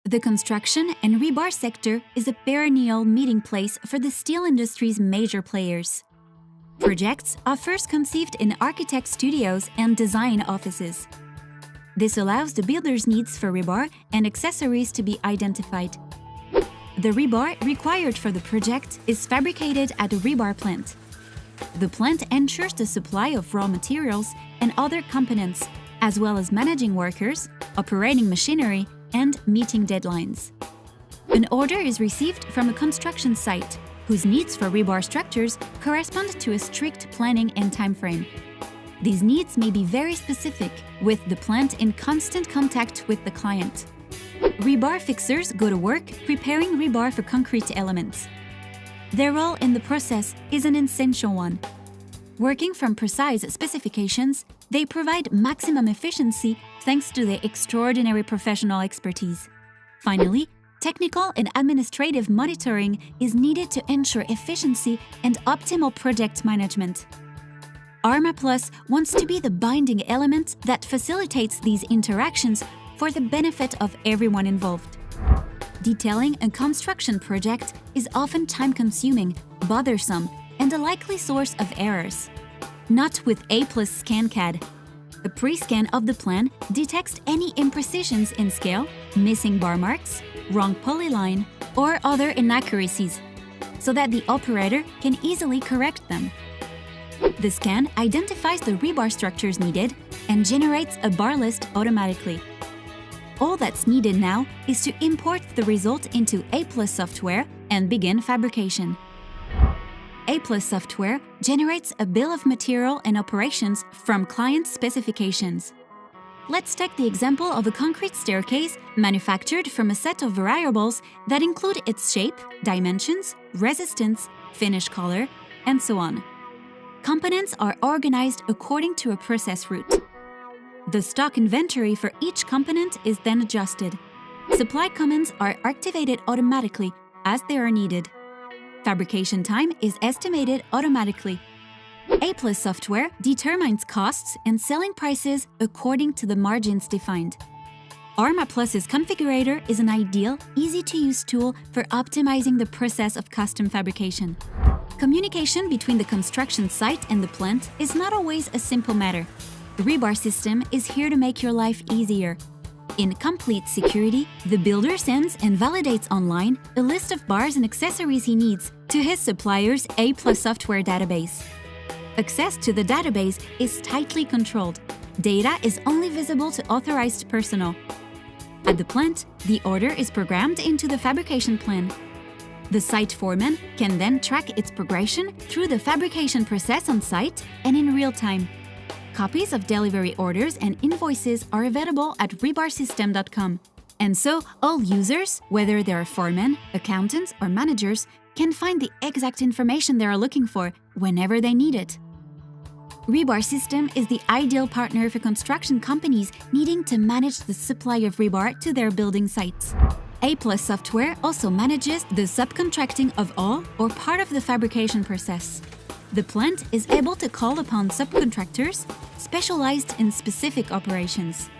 The construction and rebar sector is a perennial meeting place for the steel industry's major players. Projects are first conceived in architect studios and design offices. This allows the builder's needs for rebar and accessories to be identified. The rebar required for the project is fabricated at a rebar plant. The plant ensures the supply of raw materials and other components, as well as managing workers, operating machinery, and meeting deadlines. An order is received from a construction site, whose needs for rebar structures correspond to a strict planning and timeframe. These needs may be very specific, with the plant in constant contact with the client. Rebar fixers go to work preparing rebar for concrete elements. Their role in the process is an essential one. Working from precise specifications, they provide maximum efficiency thanks to their extraordinary professional expertise. Finally, technical and administrative monitoring is needed to ensure efficiency and optimal project management. Arma Plus wants to be the binding element that facilitates these interactions for the benefit of everyone involved. Detailing a construction project is often time-consuming, bothersome, and a likely source of errors. Not with A+ ScanCAD. A pre-scan of the plan detects any imprecisions in scale, missing bar marks, wrong polyline, or other inaccuracies, so that the operator can easily correct them. The scan identifies the rebar structures needed and generates a bar list automatically. All that's needed now is to import the result into A+ software and begin fabrication. A+ software generates a bill of material and operations from client specifications. Let's take the example of a concrete staircase manufactured from a set of variables that include its shape, dimensions, resistance, finish color, and so on. Components are organized according to a process route. The stock inventory for each component is then adjusted. Supply commands are activated automatically as they are needed. Fabrication time is estimated automatically. A+ software determines costs and selling prices according to the margins defined. Arma Plus's configurator is an ideal, easy-to-use tool for optimizing the process of custom fabrication. Communication between the construction site and the plant is not always a simple matter. The rebar system is here to make your life easier. In complete security, the builder sends and validates online a list of bars and accessories he needs to his supplier's A+ software database. Access to the database is tightly controlled. Data is only visible to authorized personnel. At the plant, the order is programmed into the fabrication plan. The site foreman can then track its progression through the fabrication process on site and in real time. Copies of delivery orders and invoices are available at rebarsystem.com. And so, all users, whether they are foremen, accountants, or managers, can find the exact information they are looking for whenever they need it. Rebar System is the ideal partner for construction companies needing to manage the supply of rebar to their building sites. A+ software also manages the subcontracting of all or part of the fabrication process. The plant is able to call upon subcontractors specialized in specific operations.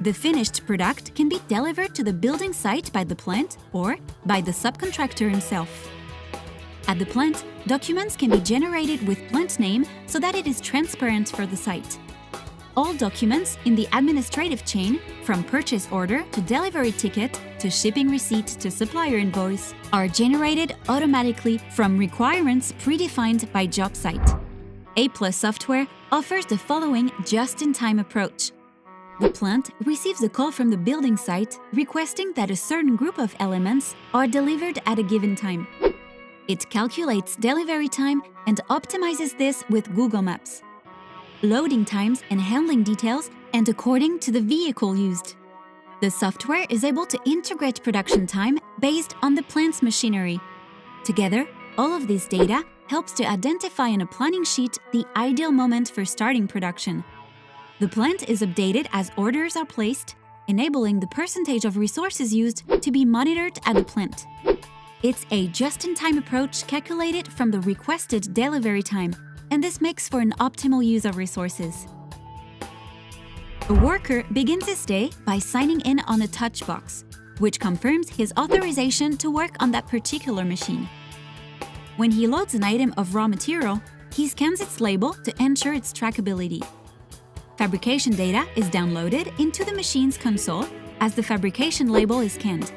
The finished product can be delivered to the building site by the plant or by the subcontractor himself. At the plant, documents can be generated with plant name so that it is transparent for the site. All documents in the administrative chain, from purchase order to delivery ticket to shipping receipt to supplier invoice, are generated automatically from requirements predefined by job site. A+ software offers the following just-in-time approach. The plant receives a call from the building site requesting that a certain group of elements are delivered at a given time. It calculates delivery time and optimizes this with Google Maps, loading times and handling details, and according to the vehicle used. The software is able to integrate production time based on the plant's machinery. Together, all of this data helps to identify in a planning sheet the ideal moment for starting production. The plant is updated as orders are placed, enabling the percentage of resources used to be monitored at the plant. It's a just-in-time approach calculated from the requested delivery time, and this makes for an optimal use of resources. A worker begins his day by signing in on a touch box. which confirms his authorization to work on that particular machine. When he loads an item of raw material, he scans its label to ensure its trackability. Fabrication data is downloaded into the machine's console as the fabrication label is scanned.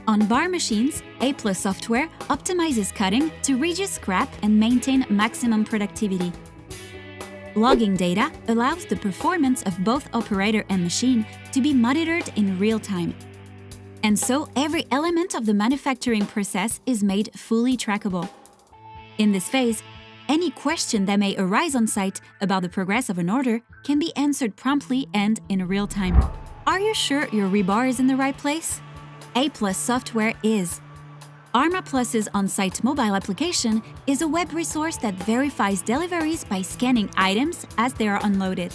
On bar machines, A+ software optimizes cutting to reduce scrap and maintain maximum productivity. Logging data allows the performance of both operator and machine to be monitored in real time. And so every element of the manufacturing process is made fully trackable. In this phase, any question that may arise on site about the progress of an order can be answered promptly and in real time. Are you sure your rebar is in the right place? A+ software is. Arma Plus's on-site mobile application is a web resource that verifies deliveries by scanning items as they are unloaded.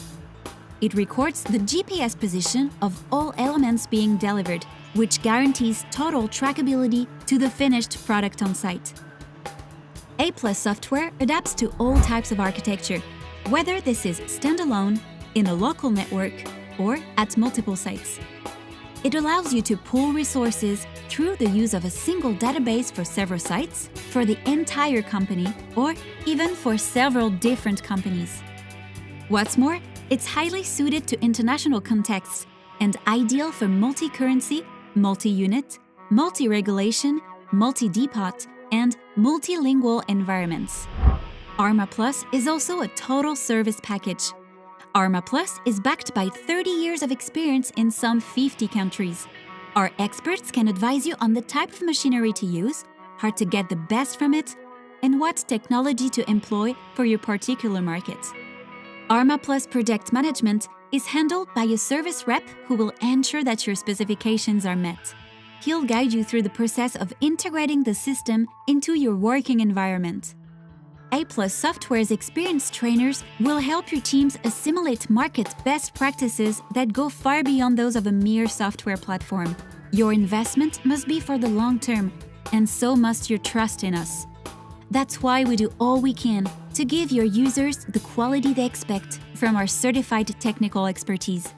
It records the GPS position of all elements being delivered, which guarantees total trackability to the finished product on site. A+ software adapts to all types of architecture, whether this is standalone, in a local network, or at multiple sites. It allows you to pool resources through the use of a single database for several sites, for the entire company, or even for several different companies. What's more, it's highly suited to international contexts and ideal for multi-currency, multi-unit, multi-regulation, multi-depot, and multilingual environments. Arma Plus is also a total service package. Arma Plus is backed by 30 years of experience in some 50 countries. Our experts can advise you on the type of machinery to use, how to get the best from it, and what technology to employ for your particular market. Arma Plus project management is handled by a service rep who will ensure that your specifications are met. He'll guide you through the process of integrating the system into your working environment. A+ Software's experienced trainers will help your teams assimilate market best practices that go far beyond those of a mere software platform. Your investment must be for the long term, and so must your trust in us. That's why we do all we can to give your users the quality they expect from our certified technical expertise.